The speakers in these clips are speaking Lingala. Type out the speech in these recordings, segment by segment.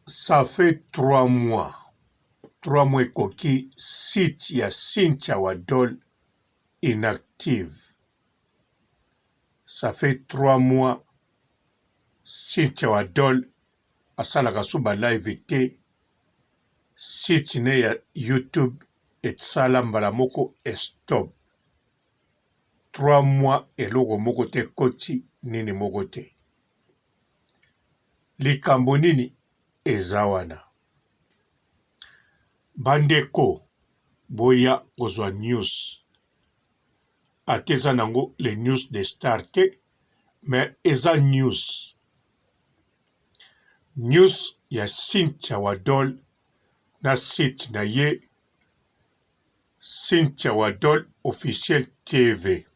Ça fait 3 mois. 3 mois koki site ya Cynthia Wadol inactive. Ça fait 3 mois Cynthia Wadol asalaka so ba live te. Site ne ya YouTube et sala mbala moko stop. 3 mois eloko moko te koti nini moko te. Likambo nini eza wana. Bandeko boya kozwa news. Ateza nango les news de Star te, mais eza news. News ya Cynthia Wadol na site na ye Cynthia Wadol officiel TV.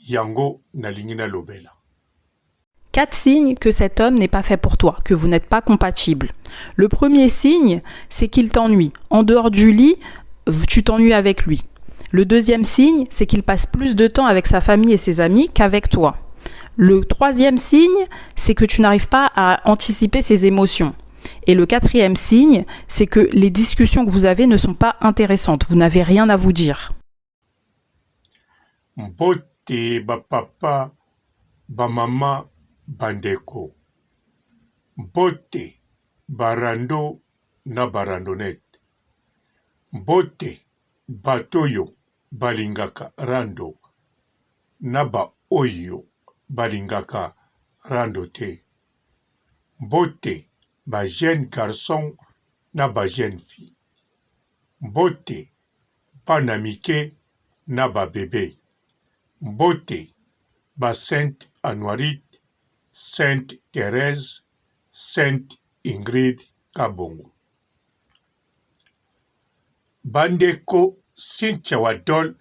Yango nalingi na lobela. 4 signes que cet homme n'est pas fait pour toi, que vous n'êtes pas compatible. Le premier signe, c'est qu'il t'ennuie. En dehors du lit, tu t'ennuies avec lui. Le deuxième signe, c'est qu'il passe plus de temps avec sa famille et ses amis qu'avec toi. Le troisième signe, c'est que tu n'arrives pas à anticiper ses émotions. Et le quatrième signe, c'est que les discussions que vous avez ne sont pas intéressantes. Vous n'avez rien à vous dire. Mbote ba papa, ba mama, bandeko. Mbote barando na barandonete. Mbote batoyo balingaka rando na ba oyo balingaka rando te. Mbote ba jeune garçon na ba jeune fille. Mbote bana mike na ba bébé. Mbote ba Sainte Anuarite, Sainte Thérèse, Sainte Ingrid Kabongo. Bandeko Cynthia Wadol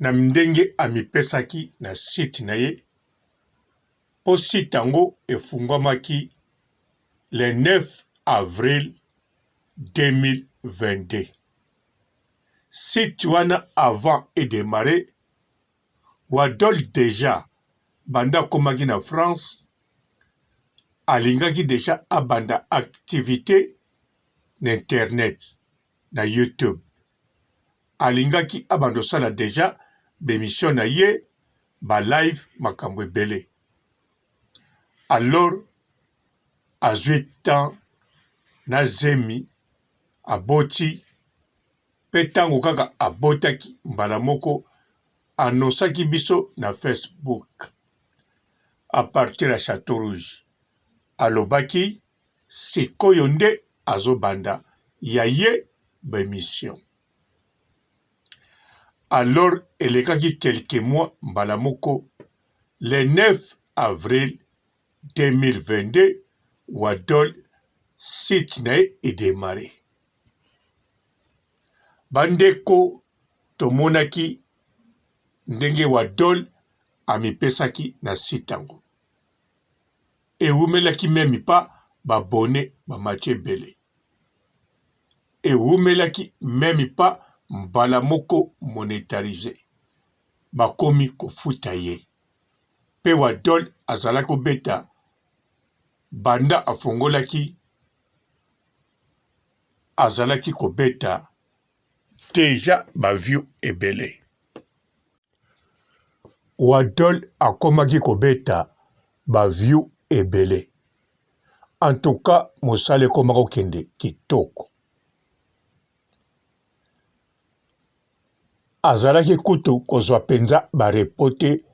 na ndenge amipesaki na site na ye. Po site yango efungwamaki le 9 avril 2022. Site wana avant et démarré, Wadol déjà banda komaki na France, alingaki déjà abanda activité na internet na YouTube. Alingaki abando sala déjà bémission na ye ba live makambo ebele. Alors azwi temps na zemi aboti pe tango kaka abotaki mbala moko annonçaki biso na Facebook à partir ya Château Rouge. Alobaki sikoyo nde azobanda ya ye bémission. Alors elekaki quelques mois mbala moko le 9 avril 2022 Wadol site na ye edémarré. Bandeko tomonaki ndenge Wadol amipesaki na site yango. Ewumelaki memi pa babone bamati ebele. Ewumelaki memi pa mbala moko monétarisé. Bakomi kofuta ye. Pe Wadol azalaki kobeta banda afongolaki azalaki kobeta deja ba view ebele. Wadol akomaki kobeta ba view ebele. En tout cas, mosale komako kende kitoko. Azalaki kutu kozwa penza ba repote,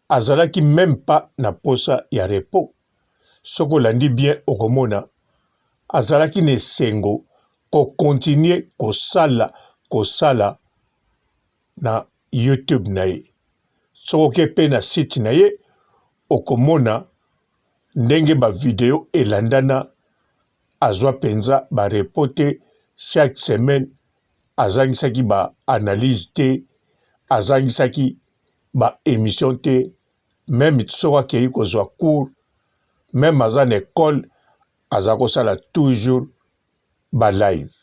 azalaki même pas na posa ya repo. Soko landi bien okomona, azalaki ne sengo ko continue kosala na YouTube na ye. Soko ke pe na site na ye, okomona ndenge ba video elandana azwa penza ba repote chaque semaine, azangisaki ba analyse te, azangisaki ba émission te, même soko akei kozwa cours, même aza na école, aza kosala toujours ba live.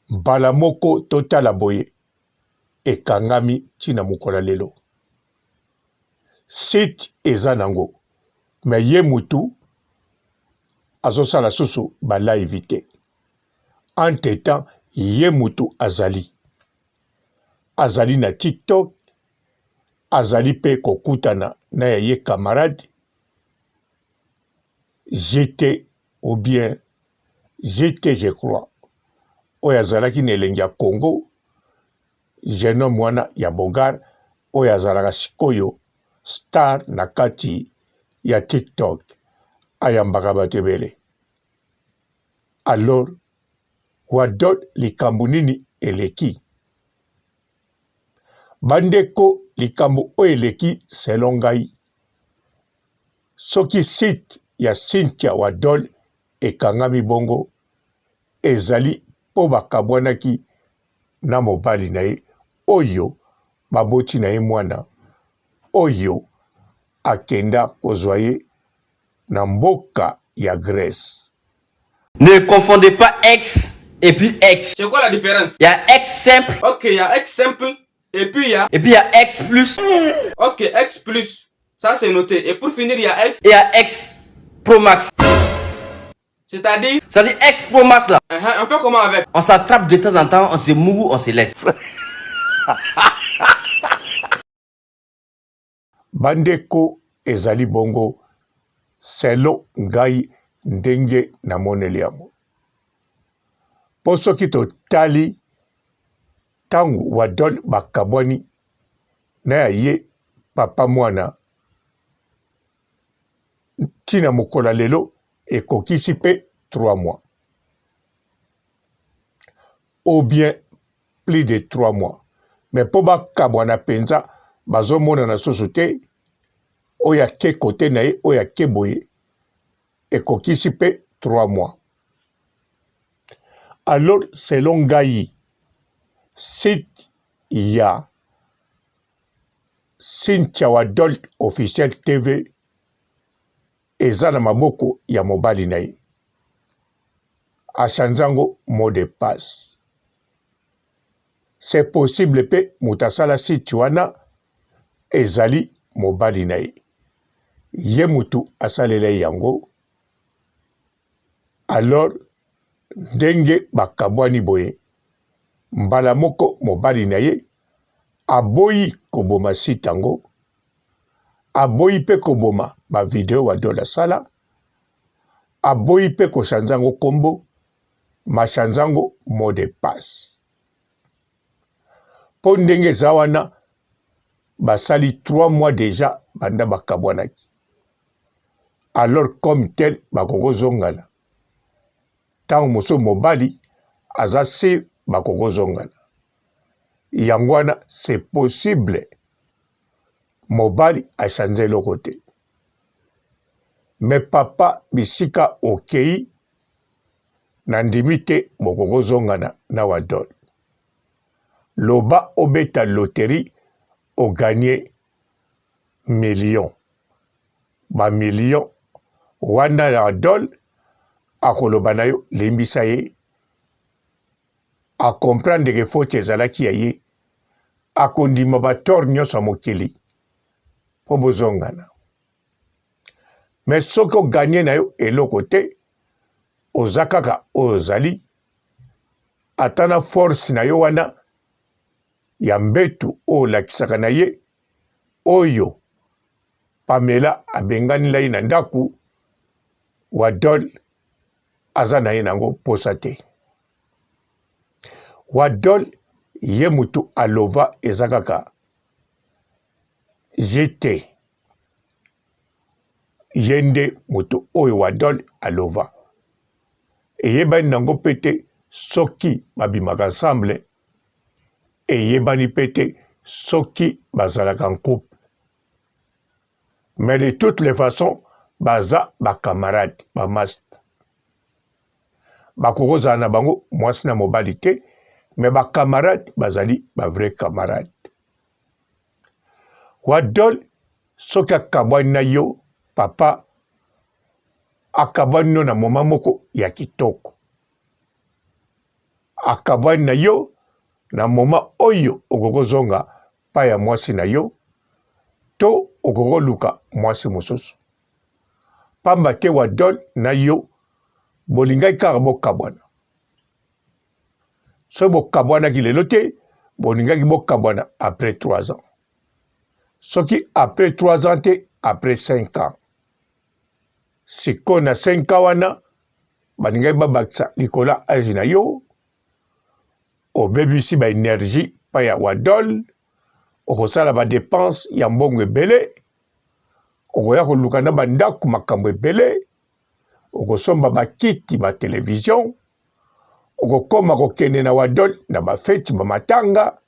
Mbala moko totala boye ekangami tina mukola lelo. Site eza nango, me ye mutu azosala susu balive te. Entre temps ye mutu azali na TikTok, azali pe kokutana na ya ye camarade GT ou bien GT je crois, oyo azalaki na elenge ya Congo, jeune homme wana ya bogar oyo azalaka sikoyo star na kati ya TikTok, ayambaka bato ebele. Alors wadol likambo nini eleki? Bandeko, likambo oyo eleki selon ngai, soki site ya Cynthia Wadol ekangami bongo, ezali po bakabwanaki na mobali na ye oyo baboti na ye mwana oyo akenda kozwa ye na mboka ya Grèce. Ne confondez pas ex et puis ex. C'est quoi la différence? Il y a ex simple. Ok, il y a ex simple et puis il y a... Et puis il y a ex plus. Ok, ex plus. Ça c'est noté. Et pour finir, il y a ex... Et il y a ex pro max. C'est-à-dire... C'est-à-dire ex pro max là. On fait comment avec? On s'attrape de temps en temps, on se mouille, on se laisse. Bandeko ezali bongo selo ngai ndenge na moneli yango. Po soki totali tangu Wadol bakabwani na ya ye papa mwana, ntina mokola lelo ekokisi pe 3 mois. Ou bien plus de 3 mois. Mais po bakabwana penza bazomona na susu te, oya ke kote na ye, oya ke boye, ekokisi pe 3 mois. Alors, selon ngai, site ya Cynthia Wadol officiel TV eza na maboko ya mobali na ye. Achanzango mot de passe. C'est possible pe mutasala site wana ezali mobali na ye. Ye mutu asalele yango. Alors, ndenge bakabwani boye, mbala moko mobali na ye aboyi koboma site yango, aboyi pe koboma ba video Wadol asala, aboyi pe koshanzango kombo, mashanzango mot de passe. Po ndenge eza wana basali 3 mois déjà banda bakabwanaki. Alors comme tel bakokozongana. Tango moso mobali aza sir bakokozongana. Yangwana c'est possible mobali achange le côté. Mais papa bisika okei nandimite bokokozongana na Wadol. Loba obeta loterie o gagné million. Ba million wana ya Wadol akoloba na yo lembisa ye, a comprendre que faute ezalaki ya ye, akondima bator nyonso mokili po bozongana. Mais soki oganye na yo eloko te, oza kaka ozali, ata na force na yo wana ya mbetu olakisaka na ye, oyo Pamela abengani lai na ndaku, Wadol aza na ye nango posa te. Wadol ye mutu alova eza kaka GT. Yende mutu oyo Wadol alova. Eyebani nango pete soki babimaka ensemble, eyebani pete soki bazalaka en couple. Mais de toutes les façons, baza ba camarade, ba master. Bakokozala na bango mwasi na mobali te, mais ba camarade bazali ba vrai camarade. Wadol soki akabwani na yo, papa akabwani no na moma moko ya kitoko. Akabwani na yo na moma oyo okokozonga pa ya mwasi na yo, to okokoluka mwasi mosusu. pamba te wadol na yo bolingai kaka bokabwana. So bokabwana ki lelo te bolingaki bokabwana après 3 ans. Soki après 3 ans te après 5 ans. Siko na 5 ans wana balingai babakisa likola age na yo obebisi ba énergie pa ya wadol okosala ba dépense ya mbongo ebele okoya koluka na bandako makambo ebele okosomba bakiti ba télévision okokoma kokende na wadol na bafeti bamatanga.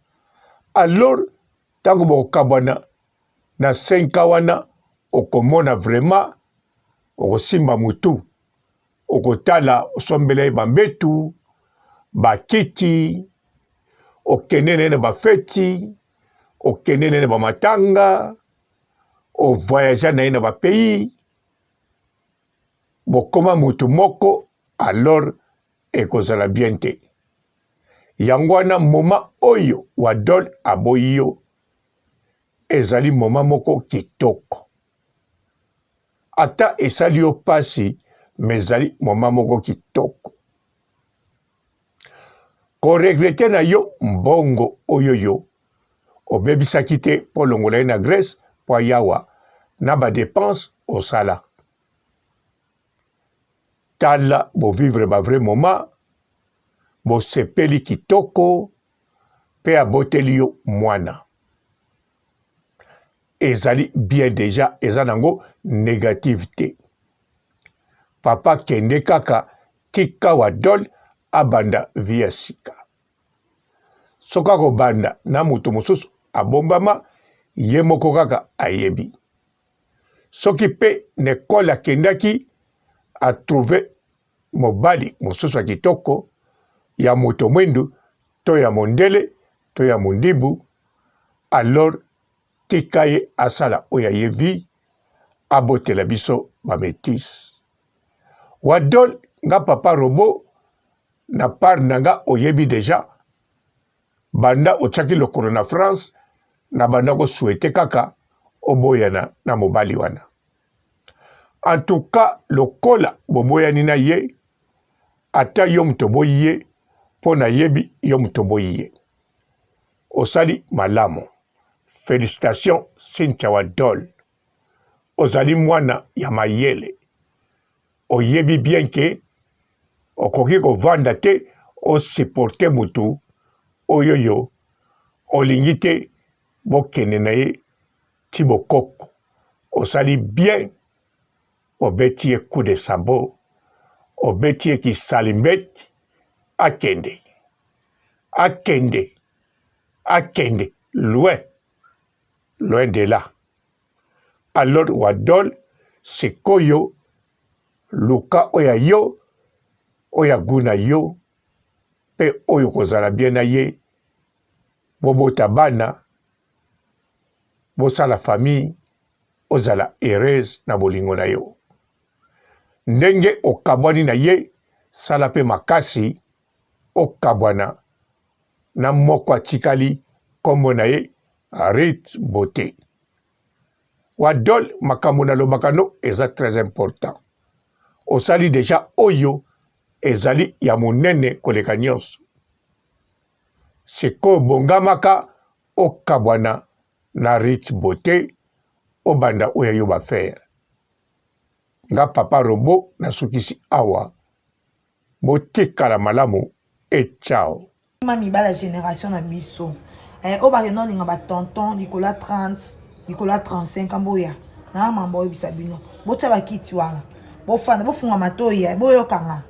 Alors tango bokabwana na 5 ans wana okomona vraiment okosimba mutu okotala osombele bambetu bakiti okende nene bafeti okende nene bamatanga ovoyage na ina bapays bokoma mutu moko. Alors ekozala bien te. Yango wana moma oyo wadol aboyi yo ezali moma moko kitoko. Ata esali yo pasi mezali moma moko kitoko. Koregrete na yo mbongo oyo yo obebisaki te po longola ye na Grèce po yawa na ba dépense osala. Tala bo vivre ba vrai moment bo sepeli kitoko pe aboteli yo mwana. Ezali bien déjà eza nango négativité. Papa kende kaka tika wadol abanda via sika. Soka ko banda na mutu mosusu abombama ye moko kaka ayebi. Soki pe nekola kendaki a trouvé mobali mosusu kitoko ya moto mwendu to ya mondele to ya mondibu. Alors tikaye asala oya yevi abotela biso bamétis. Wadol nga papa robo na part nanga oyebi déjà banda ochaki lokolo na France na banda ko souhaiter kaka oboyana na mobali wana. En tout cas lokola boboyani na ye ata yo mutoboyi ye po na yebi yo mutoboyi ye. Osali malamu. Félicitations Cynthia Wadol. Ozali mwana ya mayele. Oyebi bien ke okoki kovanda te osupporte mutu oyo yo olingi te bokende na ye ti bokoko. Osali bien obeti ye coup de sabot obeti ye kisalimbeti akende loin de là. Alors wadol sikoyo luka oya yo oya guna yo pe oyo kozala bien na ye bobota bana bosala famille ozala heureuse na bolingo na yo. Ndenge okabwani na ye sala pe makasi okabwana na moko atikali kombo na ye Rich Beauté. Wadol makambo na lobakano eza très important. Osali déjà oyo ezali ya monene koleka nyonso. Siko bongamaka okabwana na Rich Beauté obanda oya yo bafere. Nga papa robo na sukisi awa botikala malamu et ciao. Mami ba la génération na biso. Oba non linga ba tonton Nicolas 30, Nicolas 35 amboya. Na mambo ebisa bino. Bota ba kiti wana. Bo fana bo funga matoya, bo yokanga.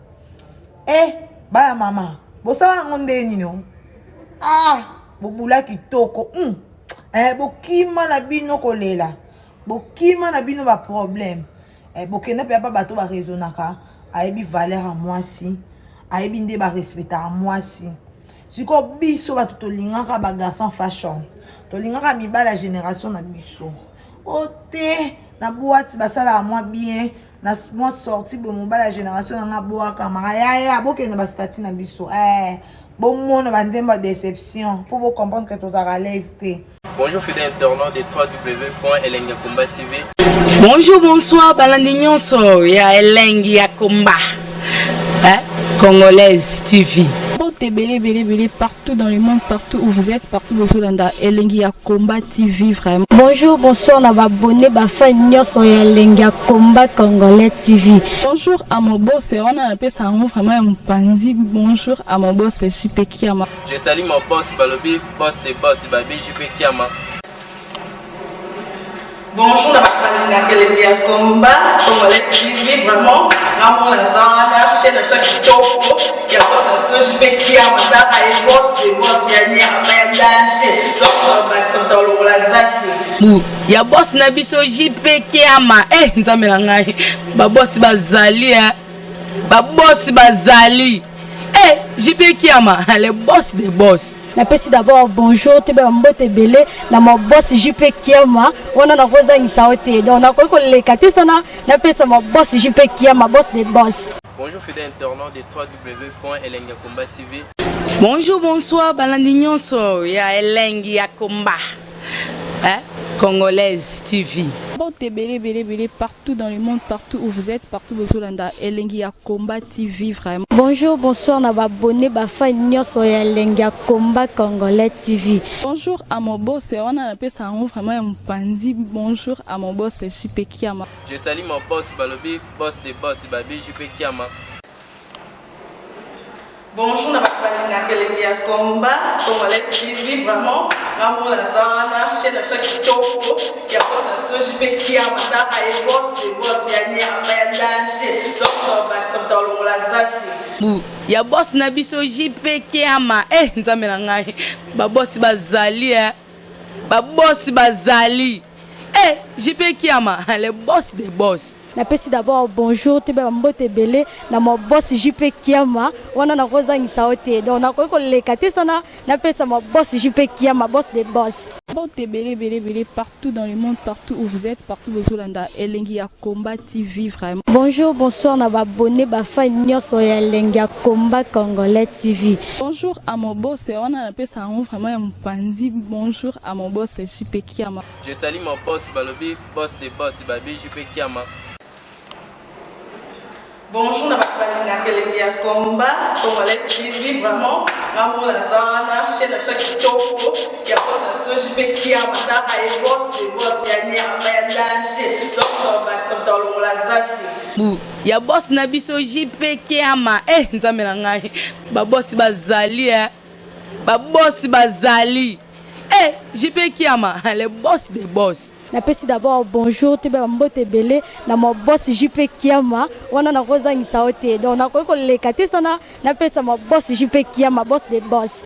Ba la mama. Bo sala ngonde nino. Bo bula kitoko. Bo kima na bino kolela. Bo kima na bino ba problème. Bo kena pe pa bato ba raisonnaka. Ayebi valeur à moi si. Ayebi nde ba respecter à moi si. Siko biso ba tolingaka ba garçon fashion. Tolingaka mibala génération na biso. Ote na boîte basala à moi bien. Na moi sorti bo mobala génération na boa kamara ya bokena ba stati na biso. Bon mona ba nzemba déception. Pour vous comprendre que tu as à l'aise. Bonjour fidèles internautes de www.elengiakomba TV. Bonjour, bonsoir, balandi nyonso ya Elengi ya Komba, Congolaise TV. Belé partout dans le monde, partout où vous êtes, partout où vous êtes, Elengi ya Komba TV vraiment. Bonjour, bonsoir, on a abonné Bafa Nyonso ya Elengi ya Komba Congolais TV. Bonjour à mon boss, on a appelé ça vraiment un pandi. Bonjour à mon boss, JP Kiama. Je salue mon boss Balobi, boss des boss Babi, JP Kiama. Bonjour, la Elengi ya Komba Congolais TV vraiment. Ramon Lazana, chaîne de ça qui topo, il y a boss de JP Kiama, et boss des boss, il y a un danger. Donc, Maxime Talon Lazaki. Il y a boss Nabiso JP Kiama, nzambe na ngai. Ba boss bazali, ba boss bazali. JP Kiama, le boss des boss. Napesi d'abord bonjour, tu peux mbote belé, na mon boss JP Kiama, on a na rosa isaote. Donc na ko le katisana, napesi mon boss JP Kiama, boss des boss. Bonjour fidèles internautes de www.elengiakomba TV. Bonjour, bonsoir, balandi nyonso ya Elengi ya Komba, Congolaise TV. Belé partout dans le monde, partout où vous êtes, partout où vous êtes, Elengi ya Komba TV vraiment. Bonjour, bonsoir, on a abonné Bafa Nyonso ya Elengi ya Komba Congolais TV. Bonjour à mon boss, on a appelé ça vraiment un pandi. Bonjour à mon boss, JP Kiama. Je salue mon boss Balobi, boss des boss Babi, JP Kiama. Bonjour, la Elengi ya Komba Congolais TV vraiment. Ramon Lazana, chaîne de ça qui topo, il y a boss de JP Kiama, et boss des boss, il y a un danger. Donc, Maxime Talon Lazaki. Il y a boss Nabiso JP Kiama, nzambe na ngai. Ba boss bazali, ba boss bazali. JP Kiama, le boss des boss. Napesi d'abord bonjour, tu peux mbote belé, na mon boss JP Kiama, on a na rosa isaote. Donc na ko le katisana, napesi mon boss JP Kiama, boss des boss. Belé partout dans le monde, partout où vous êtes, partout où vous êtes, Elengi ya Komba TV vraiment. Bonjour, bonsoir, on a abonné Bafa Nyonso ya Elengi ya Komba Congolais TV. Bonjour à mon boss, on a appelé ça vraiment un pandi. Bonjour à mon boss, JP Kiama. Je salue mon boss Balobi, boss des boss Babi, JP Kiama. Bonjour, la Elengi ya Komba Congolais TV vraiment. Ramon Lazana, chaîne de ça qui topo, il y a boss de JP Kiama, et boss des boss, il y a un danger. Donc, Maxime Talon Lazaki. Il y a boss Nabiso JP Kiama, nzambe na ngai. Ba boss bazali, ba boss bazali. JP Kiama, le boss des boss. Napesi d'abord bonjour, tu peux mbote belé, na mon boss JP Kiama, on a na rosa isaote. Donc na ko le katisana, napesi mon boss JP Kiama, boss des boss.